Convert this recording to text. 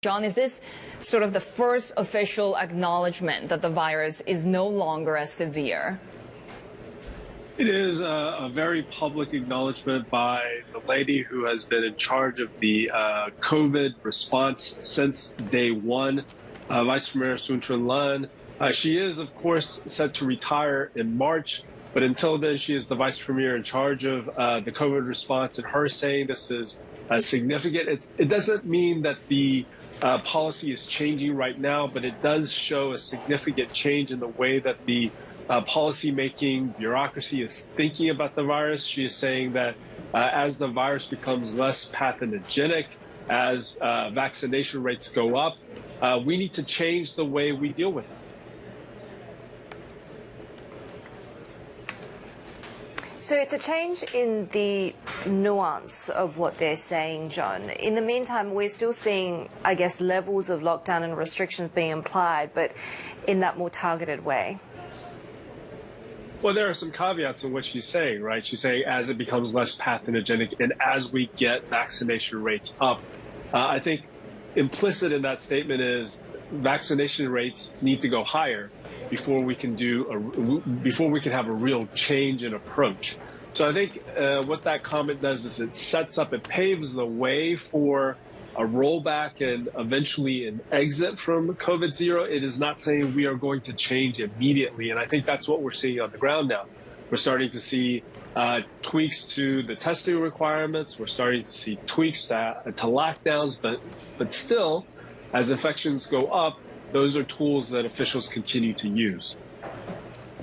John, is this sort of the first official acknowledgement that the virus is no longer as severe? It is a very public acknowledgement by the lady who has been in charge of the COVID response since day one, Vice Premier Sun Chun-lan. She is, of course, set to retire in March, but until then, she is the Vice Premier in charge of the COVID response, and her saying this is significant. It doesn't mean that the policy is changing right now, but it does show a significant change in the way that the policy-making bureaucracy is thinking about the virus. She is saying that as the virus becomes less pathogenic, as vaccination rates go up, we need to change the way we deal with it. So it's a change in the nuance of what they're saying, John. In the meantime, we're still seeing, I guess, levels of lockdown and restrictions being applied, but in that more targeted way. Well, there are some caveats in what she's saying, right? She's saying as it becomes less pathogenic and as we get vaccination rates up. I think implicit in that statement is vaccination rates need to go higher before we can have a real change in approach. So I think what that comment does is it paves the way for a rollback and eventually an exit from COVID zero. It is not saying we are going to change immediately, and I think that's what we're seeing on the ground now. We're starting to see tweaks to the testing requirements. We're starting to see tweaks to lockdowns, but still, as infections go up, those are tools that officials continue to use.